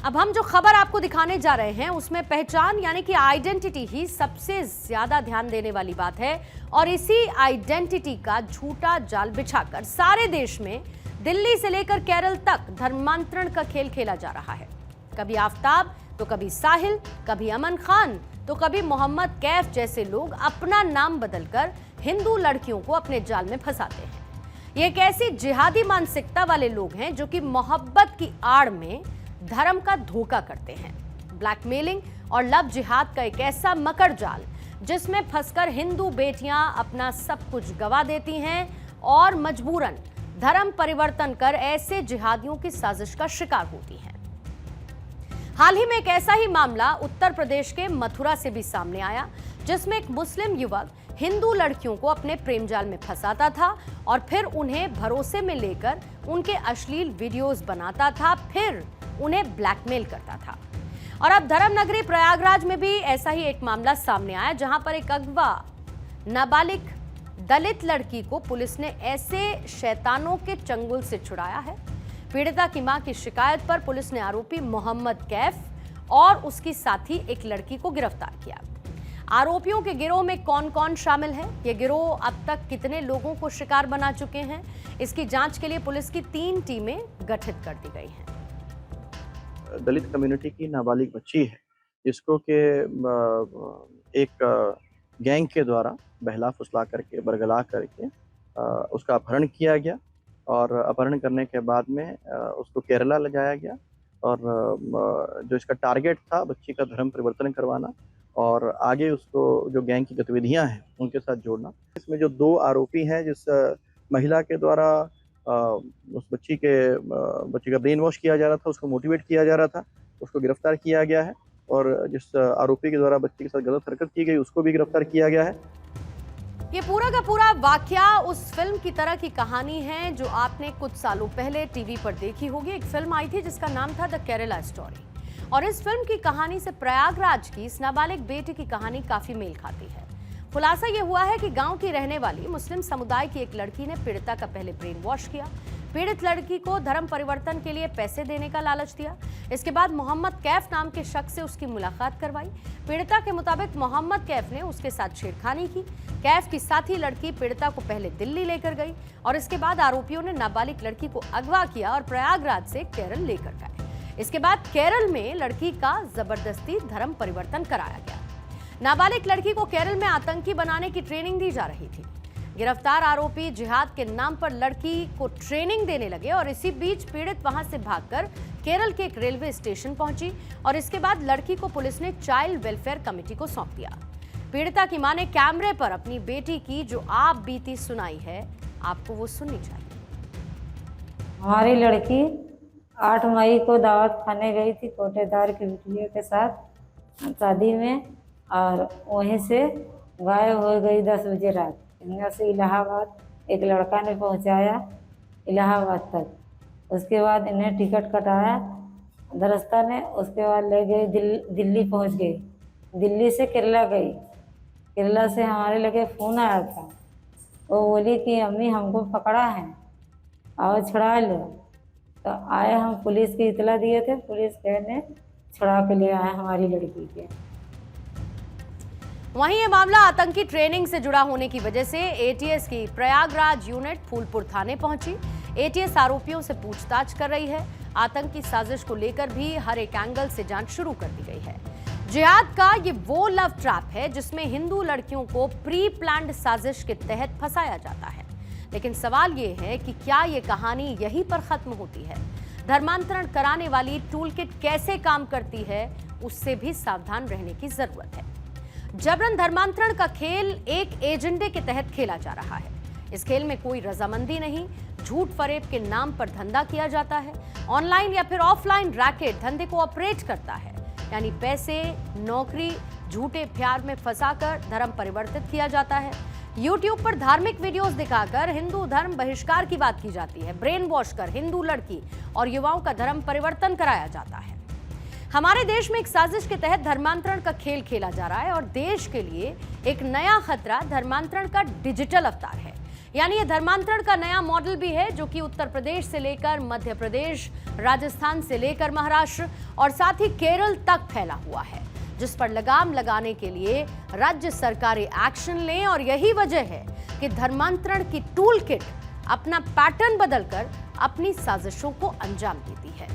अब हम जो खबर आपको दिखाने जा रहे हैं उसमें पहचान यानी कि आइडेंटिटी ही सबसे ज्यादा ध्यान देने वाली बात है और इसी आइडेंटिटी का झूठा जाल बिछाकर सारे देश में दिल्ली से लेकर केरल तक धर्मांतरण का खेल खेला जा रहा है। कभी आफताब तो कभी साहिल, कभी अमन खान तो कभी मोहम्मद कैफ जैसे लोग अपना नाम बदलकर हिंदू लड़कियों को अपने जाल में फंसाते हैं। ये एक ऐसी जिहादी मानसिकता वाले लोग हैं जो कि मोहब्बत की आड़ में धर्म का धोखा करते हैं। ब्लैकमेलिंग और लव जिहाद का एक ऐसा मकर जाल जिसमें फंसकर हिंदू बेटियां अपना सब कुछ गवा देती हैं और मजबूरन धर्म परिवर्तन कर ऐसे जिहादियों की साजिश का शिकार होती हैं। हाल ही में एक ऐसा ही मामला उत्तर प्रदेश के मथुरा से भी सामने आया जिसमें एक मुस्लिम युवक हिंदू लड़कियों को अपने प्रेम जाल में फंसाता था और फिर उन्हें भरोसे में लेकर उनके अश्लील वीडियोस बनाता था, फिर उन्हें ब्लैकमेल करता था। और अब धर्मनगरी प्रयागराज में भी ऐसा ही एक मामला सामने आया जहां पर एक अगवा नाबालिग दलित लड़की को पुलिस ने ऐसे शैतानों के चंगुल से छुड़ाया है। पीड़िता की मां की शिकायत पर पुलिस ने आरोपी मोहम्मद कैफ और उसकी साथी एक लड़की को गिरफ्तार किया। आरोपियों के गिरोह में कौन कौन शामिल है, ये गिरोह अब तक कितने लोगों को शिकार बना चुके हैं, इसकी जांच के लिए पुलिस की 3 टीमें गठित कर दी गई हैं। दलित कम्युनिटी की नाबालिग बच्ची है जिसको के एक गैंग के द्वारा बहला फुसला करके बरगला करके उसका अपहरण किया गया और अपहरण करने के बाद में उसको केरला ले जाया गया और जो इसका टारगेट था बच्ची का धर्म परिवर्तन करवाना और आगे उसको जो गैंग की गतिविधियां हैं उनके साथ जोड़ना। इसमें जो 2 आरोपी हैं जिस महिला के द्वारा उस बच्ची का ब्रेन वॉश किया जा रहा था, उसको मोटिवेट किया जा रहा था, उसको गिरफ्तार किया गया है और जिस आरोपी के द्वारा बच्ची के साथ गलत हरकत की गई उसको भी गिरफ्तार किया गया है। ये पूरा का पूरा वाकया उस फिल्म की तरह की कहानी है जो आपने कुछ सालों पहले टीवी पर देखी होगी। एक फिल्म आई थी जिसका नाम था द केरला स्टोरी और इस फिल्म की कहानी से प्रयागराज की इस नाबालिग बेटी की कहानी काफी मेल खाती है। खुलासा यह हुआ है कि गांव की रहने वाली मुस्लिम समुदाय की एक लड़की ने पीड़िता का पहले ब्रेन वॉश किया, पीड़ित लड़की को धर्म परिवर्तन के लिए पैसे देने का लालच दिया। इसके बाद मोहम्मद कैफ नाम के शख्स से उसकी मुलाकात करवाई। पीड़िता के मुताबिक मोहम्मद कैफ ने उसके साथ छेड़खानी की। कैफ की साथी लड़की पीड़िता को पहले दिल्ली लेकर गई और इसके बाद आरोपियों ने नाबालिग लड़की को अगवा किया और प्रयागराज से केरल लेकर गए। इसके बाद केरल में लड़की का जबरदस्ती धर्म परिवर्तन कराया गया। नाबालिग लड़की को केरल में आतंकी बनाने की ट्रेनिंग दी जा रही थी। गिरफ्तार आरोपी जिहाद के नाम पर लड़की को ट्रेनिंग देने लगे और इसी बीच पीड़ित वहां से भागकर केरल के एक रेलवे स्टेशन पहुंची और इसके बाद लड़की को पुलिस ने चाइल्ड वेलफेयर कमेटी को सौंप दिया। पीड़िता की मां ने कैमरे पर अपनी बेटी की जो आप बीती सुनाई है, आपको वो सुननी चाहिए। हमारी लड़की 8 मई को दावत खाने गई थी कोटेदार की बिटिया के साथ शादी में और वहीं से गायब हो गई 10 बजे रात। यहाँ से इलाहाबाद एक लड़का ने पहुंचाया इलाहाबाद तक। उसके बाद इन्हें टिकट कटाया दरस्ता ने, उसके बाद ले गई दिल्ली पहुंच गई। दिल्ली से केरला गई। केरला से हमारे लगे फ़ोन आया था, वो बोली कि अम्मी हमको पकड़ा है, आओ छुड़ा लो। तो आए, हम पुलिस की इतला दिए थे, पुलिस ने छुड़ा के ले आए हमारी लड़की के। वहीं ये मामला आतंकी ट्रेनिंग से जुड़ा होने की वजह से एटीएस की प्रयागराज यूनिट फूलपुर थाने पहुंची। एटीएस आरोपियों से पूछताछ कर रही है। आतंकी साजिश को लेकर भी हर एक एंगल से जांच शुरू कर दी गई है। जिहाद का ये वो लव ट्रैप है जिसमें हिंदू लड़कियों को प्री प्लान्ड साजिश के तहत फंसाया जाता है। लेकिन सवाल ये है कि क्या ये कहानी यहीं पर खत्म होती है? धर्मांतरण कराने वाली टूलकिट कैसे काम करती है, उससे भी सावधान रहने की जरूरत है। जबरन धर्मांतरण का खेल एक एजेंडे के तहत खेला जा रहा है। इस खेल में कोई रजामंदी नहीं, झूठ फरेब के नाम पर धंधा किया जाता है। ऑनलाइन या फिर ऑफलाइन रैकेट धंधे को ऑपरेट करता है, यानी पैसे, नौकरी, झूठे प्यार में फंसाकर धर्म परिवर्तित किया जाता है। यूट्यूब पर धार्मिक वीडियोस दिखाकर हिंदू धर्म बहिष्कार की बात की जाती है। ब्रेन वॉश कर हिंदू लड़की और युवाओं का धर्म परिवर्तन कराया जाता है। हमारे देश में एक साजिश के तहत धर्मांतरण का खेल खेला जा रहा है और देश के लिए एक नया खतरा धर्मांतरण का डिजिटल अवतार है। यानी ये धर्मांतरण का नया मॉडल भी है जो कि उत्तर प्रदेश से लेकर मध्य प्रदेश, राजस्थान से लेकर महाराष्ट्र और साथ ही केरल तक फैला हुआ है, जिस पर लगाम लगाने के लिए राज्य सरकारें एक्शन लें। और यही वजह है कि धर्मांतरण की टूल किट अपना पैटर्न बदलकर अपनी साजिशों को अंजाम देती है।